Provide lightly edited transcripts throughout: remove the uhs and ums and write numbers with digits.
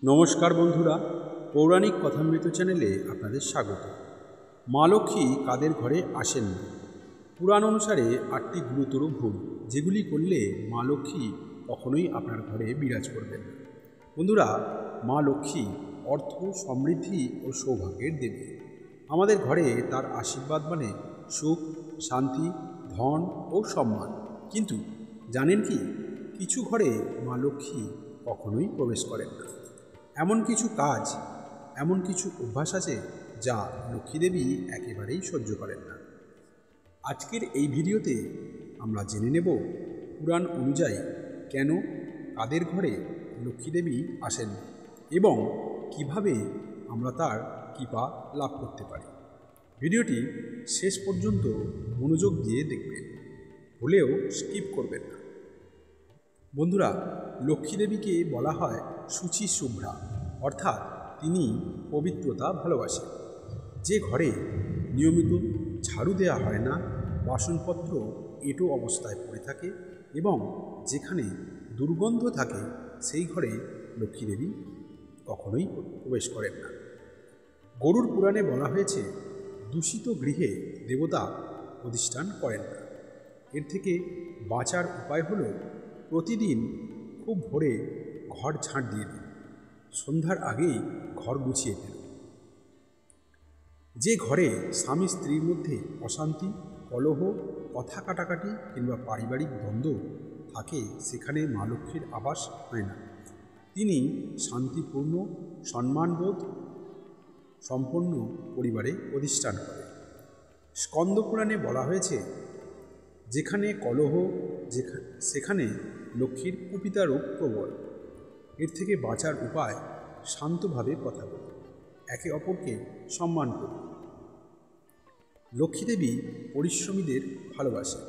নমস্কার বন্ধুরা, পৌরাণিক কথামৃত চ্যানেলে আপনাদের স্বাগত। মা লক্ষ্মী কাদের ঘরে আসেন না? পুরাণ অনুসারে 8টি গুরুতর ভুল, যেগুলি করলে মা লক্ষ্মী কখনোই আপনার ঘরে বিরাজ করবেন না। বন্ধুরা, মা লক্ষ্মী অর্থ, সমৃদ্ধি ও সৌভাগ্যের দেবী। আমাদের ঘরে তার আশীর্বাদ মানে সুখ, শান্তি, ধন ও সম্মান। কিন্তু জানেন কি, কিছু ঘরে মা লক্ষ্মী কখনোই প্রবেশ করেন না। এমন কিছু কাজ, এমন কিছু অভ্যাস আছে যা লক্ষ্মীদেবী একেবারেই সহ্য করেন না। আজকের এই ভিডিওতে আমরা জেনে নেব পুরাণ অনুযায়ী কেন, কাদের ঘরে লক্ষ্মীদেবী আসেন না এবং কিভাবে আমরা তার কৃপা লাভ করতে পারি। ভিডিওটি শেষ পর্যন্ত মনোযোগ দিয়ে দেখবেন, ভুলেও স্কিপ করবেন না। বন্ধুরা, লক্ষ্মীদেবীকে বলা হয় শুচি শুভ্রা, অর্থাৎ তিনি পবিত্রতা ভালোবাসেন। যে ঘরে নিয়মিত ঝাড়ু দেওয়া হয় না, বাসনপত্র এঁটো অবস্থায় পড়ে থাকে এবং যেখানে দুর্গন্ধ থাকে, সেই ঘরে লক্ষ্মীদেবী কখনোই প্রবেশ করেন না। গরুড় পুরাণে বলা হয়েছে, দূষিত গৃহে দেবতা অধিষ্ঠান করেন না। এর থেকে বাঁচার উপায় হলো প্রতিদিন খুব ভোরে ঘর ঝাঁট দিয়ে দিন, সন্ধ্যার আগেই ঘর গুছিয়ে ফেলুন। যে ঘরে স্বামী স্ত্রীর মধ্যে অশান্তি, কলহ, কথা কাটাকাটি কিংবা পারিবারিক দ্বন্দ্ব থাকে, সেখানে মা লক্ষ্মীর আবাস হয় না। তিনি শান্তিপূর্ণ, সম্মানবোধ সম্পন্ন পরিবারে অধিষ্ঠান করেন। স্কন্দ পুরাণে বলা হয়েছে, যেখানে কলহ সেখানে লক্ষ্মীর কুপিতা রূপ প্রবল। এর থেকে বাঁচার উপায়, শান্তভাবে কথা বলুন, একে অপরকে সম্মান করুন। লক্ষ্মীদেবী পরিশ্রমীদের ভালোবাসেন।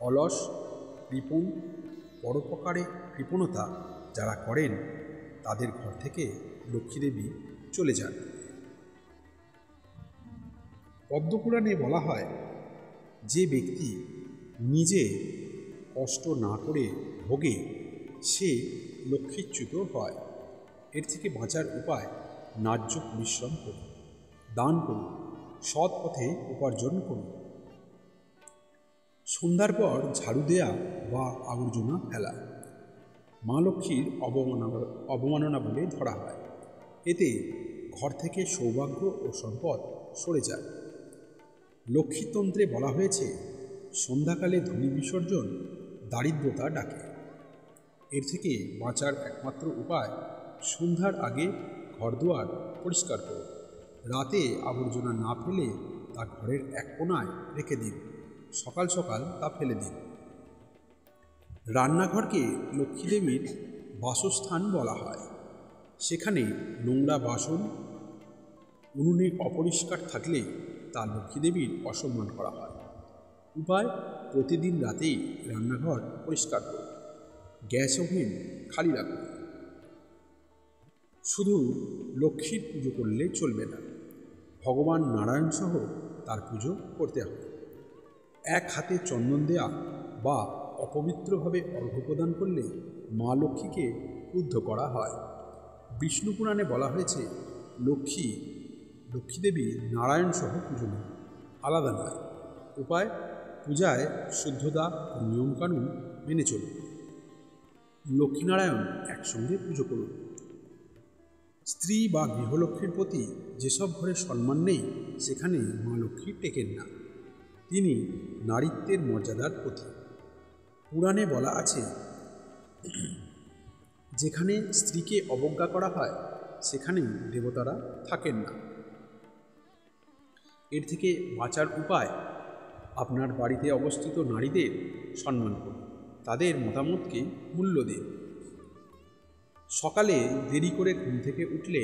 অলস, কৃপণ, পরোপকারে কৃপণতা যারা করেন, তাদের ঘর থেকে লক্ষ্মীদেবী চলে যান। পদ্মপুরাণে বলা হয়, যে ব্যক্তি নিজে কষ্ট না করে ভোগে, সে লক্ষ্মীচ্যুত হয়। এর থেকে বাঁচার উপায়, ন্যায্য পরিশ্রম করুন, দান করুন, সৎ পথে উপার্জন করুন। সন্ধ্যার পর ঝাড়ু দেয়া বা আবর্জনা ফেলা মা লক্ষ্মীর অবমাননা বলে ধরা হয়। এতে ঘর থেকে সৌভাগ্য ও সম্পদ সরে যায়। লক্ষ্মীতন্ত্রে বলা হয়েছে, সন্ধ্যাকালে ধূলি বিসর্জন দারিদ্রতা ডাকে। এর থেকে বাঁচার একমাত্র উপায়, সন্ধ্যার আগে ঘরদুয়ার পরিষ্কার করুন। রাতে আবর্জনা না ফেলে তা ঘরের এক কোণায় রেখে দিন, সকাল সকাল তা ফেলে দিন। রান্নাঘরকে লক্ষ্মীদেবীর বাসস্থান বলা হয়। সেখানে নোংরা বাসন, উনুনে অপরিষ্কার থাকলে তা লক্ষ্মীদেবীর অসম্মান করা হয়। উপায়, প্রতিদিন রাতেই রান্নাঘর পরিষ্কার করুন, গ্যাস ওভেন খালি রাখুন। শুধু লক্ষ্মীর পুজো করলে চলবে না, ভগবান নারায়ণ সহ তার পুজো করতে হবে। এক হাতে চন্দন দেয়া বা অপবিত্রভাবে অর্ঘ্য প্রদান করলে মা লক্ষ্মীকে ক্রুদ্ধ করা হয়। বিষ্ণু পুরাণে বলা হয়েছে, লক্ষ্মীদেবী নারায়ণ সহ পুজো নেন, আলাদা নয়। উপায়, পূজায় শুদ্ধতা ও নিয়মকানুন মেনে চলুন। লক্ষ্মীনারায়ণ একসঙ্গে পুজো করুন। স্ত্রী বা গৃহলক্ষ্মীর প্রতি যেসব ঘরে সম্মান নেই, সেখানে মা লক্ষ্মী টেকেন না। তিনি নারীত্বের মর্যাদার প্রতীক। পুরাণে বলা আছে, যেখানে স্ত্রীকে অবজ্ঞা করা হয়, সেখানে দেবতারা থাকেন না। এর থেকে বাঁচার উপায়, আপনার বাড়িতে অবস্থিত নারীদের সম্মান করুন, তাদের মতামতকে মূল্য দিন। সকালে দেরি করে ঘুম থেকে উঠলে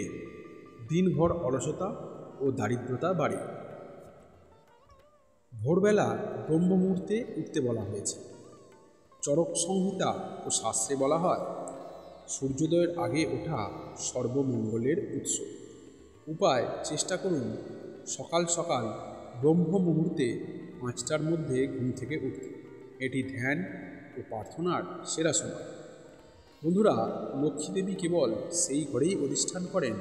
দিনভর অলসতা ও দারিদ্রতা বাড়ে। ভোরবেলা ব্রহ্ম মুহূর্তে উঠতে বলা হয়েছে। চরক সংহিতা ও শাস্ত্রে বলা হয়, সূর্যোদয়ের আগে ওঠা সর্বমঙ্গলের উৎস। উপায়, চেষ্টা করুন সকাল সকাল ব্রহ্ম মুহূর্তে 5টার মধ্যে ঘুম থেকে উঠতে। এটি ধ্যান ও প্রার্থনার সেরা সময়। বন্ধুরা, লক্ষ্মী দেবী কেবল সেই ঘরেই অধিষ্ঠান করেন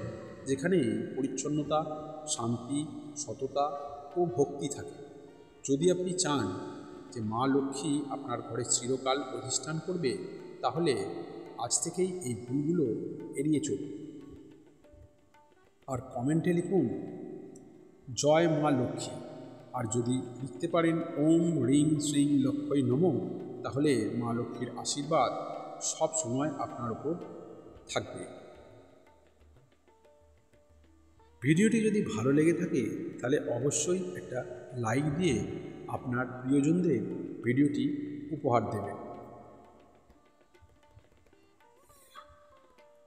যেখানে পরিচ্ছন্নতা, শান্তি, সততা ও ভক্তি থাকে। যদি আপনি চান যে মা লক্ষ্মী আপনার ঘরে চিরকাল অধিষ্ঠান করবে, তাহলে আজ থেকেই এই ভুলগুলো এড়িয়ে চলুন। আর কমেন্টে লিখুন জয় মা লক্ষ্মী। আর যদি লিখতে পারেন ওম রিং শ্রীং লক্ষ্মী নমঃ, তাহলে মা লক্ষ্মীর আশীর্বাদ সব সময় আপনার উপর থাকবে। ভিডিওটি যদি ভালো লেগে থাকে তাহলে অবশ্যই একটা লাইক দিয়ে আপনার প্রিয়জনদের ভিডিওটি উপহার দেবেন।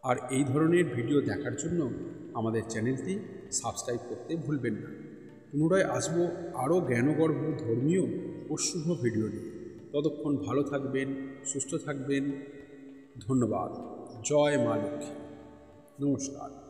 আর এই ধরনের ভিডিও দেখার জন্য আমাদের চ্যানেলটি সাবস্ক্রাইব করতে ভুলবেন না। পুনরায় আসবো আরও জ্ঞানগর্ভ ধর্মীয় ও শুভ ভিডিও নিয়ে। ততক্ষণ ভালো থাকবেন, সুস্থ থাকবেন। ধন্যবাদ। জয় মা লক্ষ্মী। নমস্কার।